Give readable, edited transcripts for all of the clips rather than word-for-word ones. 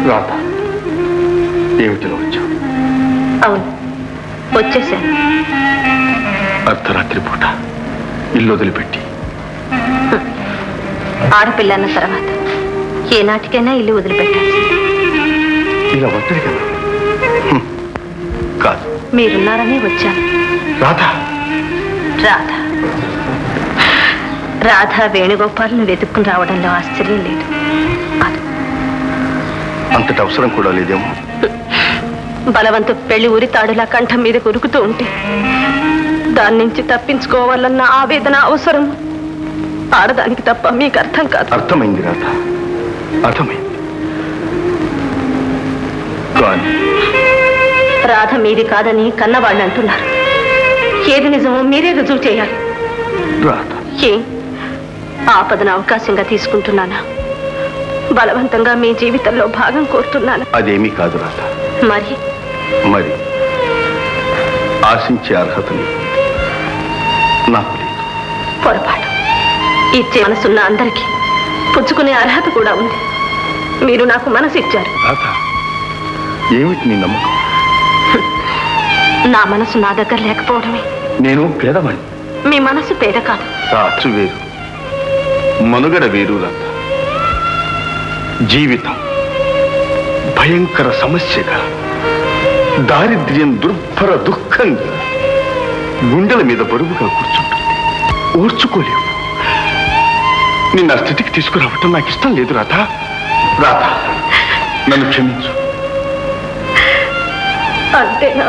రాత ఏమిటిలో వచ్చావు? అవును, వచ్చేసాను. అర్ధరాత్రి పూట ఇల్లు వదిలిపెట్టి? ఆడపిల్ల అన్న తర్వాత ఏనాటికైనా ఇల్లు వదిలిపెట్టాలి. ఇలా ఒంటరి కదా? కాదు, మీరున్నారనే వచ్చాను. రాధ రాధ రాధ వేణుగోపాల్ని వెతుక్కుని రావడంలో ఆశ్చర్యం లేదు. అంతటి అవసరం కూడా లేదేమో. బలవంతు పెళ్లి ఉరితాడులా కంఠం మీద కొరుకుతూ ఉంటే దాని నుంచి తప్పించుకోవాలన్న ఆవేదన అవసరం ఆడదానికి తప్ప మీకు అర్థం కాదు. అర్థమైంది రాధ, అర్థమైంది. కానీ రాధ మీది కాదని కన్నవాళ్ళు అంటున్నారు. ఏది నిజమో మీరే రుజువు చేయాలి. రాధ, ఏ ఆపదను అవకాశంగా తీసుకుంటున్నానా? బలవంతంగా మీ జీవితంలో భాగం కోరుతున్నాను. అదేమీ కాదు రాధ. మరి మరి ఆశించే అర్హత నాకు లేదు. పొరపాటు. ఇచ్చే మనసున్న అందరికీ పుచ్చుకునే అర్హత కూడా ఉంది. మీరు నాకు మనసు ఇచ్చారు. రాధ, ఏమిటి నీ నమ్మకం? నా మనసు నా దగ్గర లేకపోవడమే. నేను పేదవాణ్ణి. మీ మనసు పేద కాదు. రాత్రి వేరు, మనుగడ వేరు రాధ. జీవితం భయంకర సమస్యగా, దారిద్ర్యం దుర్భర దుఃఖంగా గుండెల మీద బరువుగా కూర్చుంటుంది. ఓర్చుకోలేవు. నిన్న స్థితికి తీసుకురావటం నాకు ఇష్టం లేదు రాధ. రాధ, నన్ను క్షమించు. అంతేనా?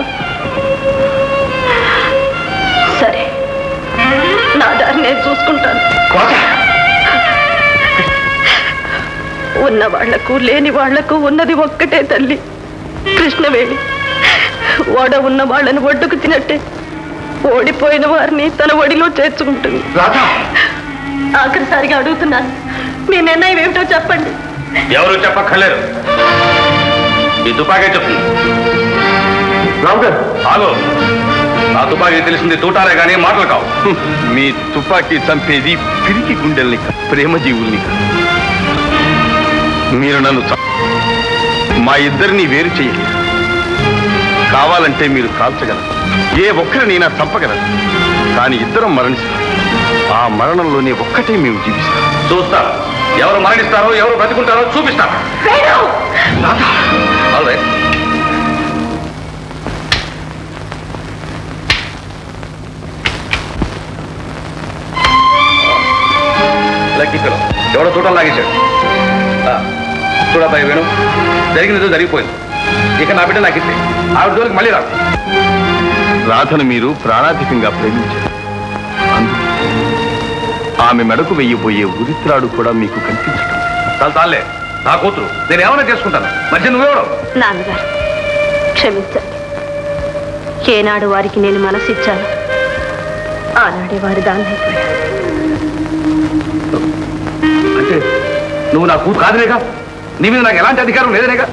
సరే, నా దారి నేను చూసుకుంటాను. ఉన్న వాళ్లకు లేని వాళ్లకు ఉన్నది ఒక్కటే తల్లి, కృష్ణవేణి. ఓడ ఉన్న వాళ్ళని ఒడ్డుకు తినట్టే ఓడిపోయిన వారిని తన ఒడిలో చేర్చుకుంటుంది. ఆఖరిసారిగా అడుగుతున్నాను, మీ నిర్ణయం ఏమిటో చెప్పండి. ఎవరు చెప్పక్కర్లేరు, ఈ తుపాకే చెప్తుంది. రావు గారు, ఆగో. నా తుపాకీ తెలిసింది తూటాలే కానీ మాటలు కావు. మీ తుపాకీ చంపేది పిరికి గుండెల్ని, ప్రేమ జీవుల్ని. మీరు నన్ను మా ఇద్దరిని వేరు చేయలేరు. కావాలంటే మీరు కాల్చగలరు, ఏ ఒక్కరినైనా చంపగలరు. కానీ ఇద్దరం మరణిస్తారు. ఆ మరణంలోనే ఒక్కటే మేము జీవిస్తాం. చూస్తా, ఎవరు మరణిస్తారో ఎవరు బ్రతుకుంటారో చూపిస్తాను. లక్కీ ఎవడో చూడటం లాగేశాడు. చూడబ్బాయి వేణు, జరిగినదో జరిగిపోయింది. ఇక నా బిడ్డ నాకు ఇస్తే ఆవిడ జోలికి మళ్ళీ రాదు. రాధను మీరు ప్రాణాధికంగా ప్రేమించారు. ఆమె మెడకు వెయ్యబోయే ఉరిత్రాడు కూడా మీకు కనిపించటం. చాలే, నా కూతురు, నేను ఏమైనా చేసుకుంటాను. మధ్య నువ్వెవడో. నాన్నగారు క్షమించండి. ఏనాడు వారికి నేను మనసిచ్చాను, ఆనాడే వారి దాన్ని అయిపోయారు. అంటే నువ్వు నా కూతురు కాదులేగా? నీ మీద నాకు ఎలాంటి అధికారం లేదనేగా?